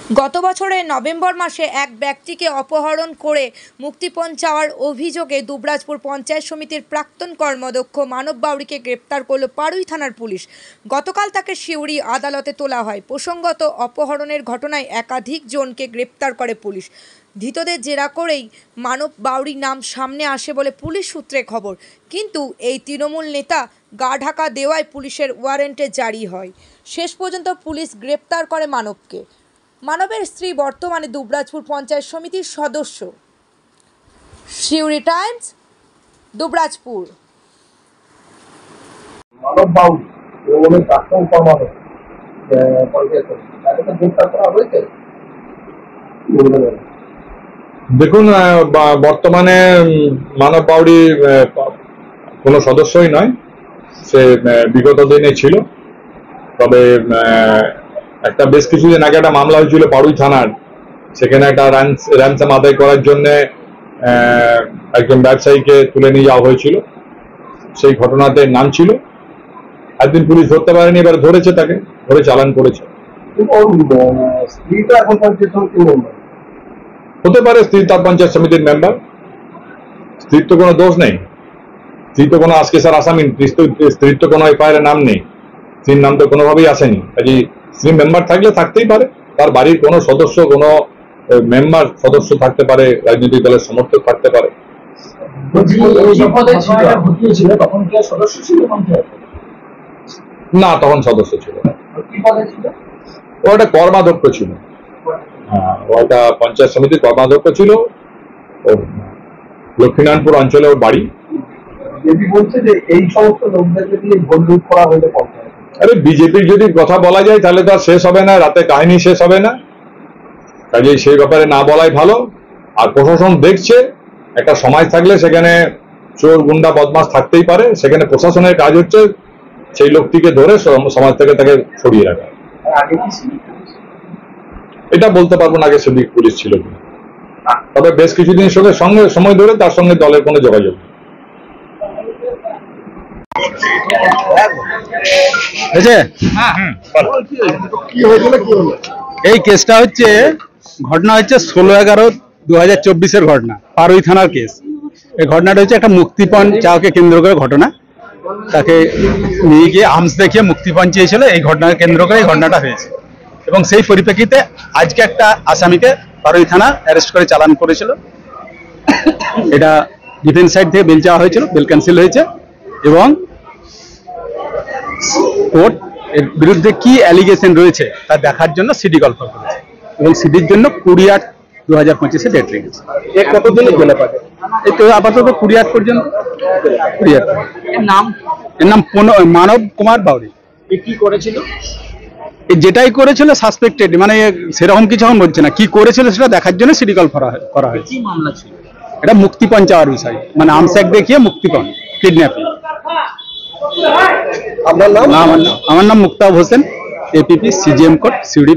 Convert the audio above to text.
গত বছরের নভেম্বর মাসে এক ব্যক্তিকে অপহরণ করে মুক্তিপণ চাওয়ার অভিযোগে দুবরাজপুর পঞ্চায়েত সমিতির প্রাক্তন কর্মাধ্যক্ষ মানব বাউরিকে গ্রেপ্তার করল পাড়ুই থানার পুলিশ। গতকাল তাকে সিউড়ি আদালতে তোলা হয়। প্রসঙ্গত, অপহরণের ঘটনায় একাধিক জনকে গ্রেপ্তার করে পুলিশ। ধৃতদের জেরা করেই মানব বাউরির নাম সামনে আসে বলে পুলিশ সূত্রে খবর। কিন্তু এই তৃণমূল নেতা গা ঢাকা দেওয়ায় পুলিশের ওয়ারেন্টে জারি হয়। শেষ পর্যন্ত পুলিশ গ্রেপ্তার করে মানবকে। মানবের স্ত্রী বর্তমানে দুবরাজপুর পঞ্চায়েত সমিতির সদস্য। সিউড়ি টাইমস, দুবরাজপুর। মানব বাউরি তৃণমূলের প্রাক্তন কর্মাধ্যক্ষ পঞ্চায়েত তাকে তো গ্রেপ্তার করা হয়েছে। দেখুন, বর্তমানে মানব বাউরি কোনো সদস্যই নয়, সে বিগত দিনে ছিল। তবে একটা বেশ কিছুদিন আগে একটা মামলা হয়েছিল পাড়ুই থানার, সেখানে একটা র্যানসাম আদায় করার জন্য একজন ব্যবসায়ীকে তুলে নিয়ে যাওয়া হয়েছিল। সেই ঘটনাতে নাম ছিল, একদিন পুলিশ ধরতে পারেনি, এবার ধরেছে, তাকে ধরে চালান করেছে। হতে পারে স্ত্রী তার পঞ্চায়েত সমিতির মেম্বার, স্ত্রীর তো কোনো দোষ নেই, স্ত্রী তো কোনো আজকেসার আসামি, স্ত্রীর তো কোনো এফআইআর নাম নেই, স্ত্রীর নাম তো কোনোভাবেই আসেনি। কাজে স্ত্রী মেম্বার থাকলে থাকতেই পারে, তার বাড়ির কোনো সদস্য, কোনো মেম্বার সদস্য থাকতে পারে, রাজনৈতিক দলের সমর্থক থাকতে পারে। না, তখন সদস্য ছিল না, ও একটা কর্মাধ্যক্ষ ছিল। হ্যাঁ, ও একটা পঞ্চায়েত সমিতির কর্মাধ্যক্ষ ছিল। লক্ষ্মীনারায়ণপুর অঞ্চলে ওর বাড়ি। বলছে যে এই সমস্ত লোকদেরকে দিয়ে ভোট লুট করা হলে আরে বিজেপির যদি কথা বলা যায় তাহলে তো আর শেষ হবে না, রাতে কাহিনী শেষ হবে না। কাজেই সেই ব্যাপারে না বলাই ভালো। আর প্রশাসন দেখছে, একটা সমাজ থাকলে সেখানে চোর গুন্ডা বদমাশ থাকতেই পারে, সেখানে প্রশাসনের কাজ হচ্ছে সেই লোকটিকে ধরে সমাজ থেকে তাকে সরিয়ে রাখা। এটা বলতে পারবো না আগে সিভিক পুলিশ ছিল কিনা, তবে বেশ কিছুদিন সঙ্গে সময় ধরে তার সঙ্গে দলের কোনো যোগাযোগ। এই কেসটা হচ্ছে, ঘটনা হচ্ছে 16/11/2024 ঘটনা, পাড়ুই থানার কেস। এই ঘটনাটা হচ্ছে একটা মুক্তিপণ চাওয়াকে কেন্দ্র করে ঘটনা। তাকে নিয়ে গিয়ে আর্মস দেখিয়ে মুক্তিপণ চেয়েছিল, এই ঘটনাকে কেন্দ্র করে এই ঘটনাটা হয়েছে। এবং সেই পরিপ্রেক্ষিতে আজকে একটা আসামিকে পাড়ুই থানা অ্যারেস্ট করে চালান করেছিল। এটা ডিফেন্স সাইড থেকে বেল চাওয়া হয়েছিল, বেল ক্যান্সেল হয়েছে এবং কোর্ট এর বিরুদ্ধে কি অ্যালিগেশন রয়েছে তা দেখার জন্য সিডি কনফার্ম করেছে এবং সিডির জন্য 20/8/2025 ডেট রেখেছে। কতদিনে জেলে পাবে? এই তো আপাতত 20/8 পর্যন্ত। 20/8। এর নাম মানব কুমার বাউরি। কি করেছিল? যেটাই করেছিল সাসপেক্টেড, মানে সেরকম কিছু এখন বলছে না, কি করেছিল সেটা দেখার জন্য সিডি কল করা হয়েছে। কি মামলা ছিল? এটা মুক্তিপণ চাওয়ার বিষয়, মানে আর্মস অ্যাক্ট দেখিয়ে মুক্তিপণ, কিডন্যাপিং। আমার নাম Muktab Hossain, APP CGM code, Suri.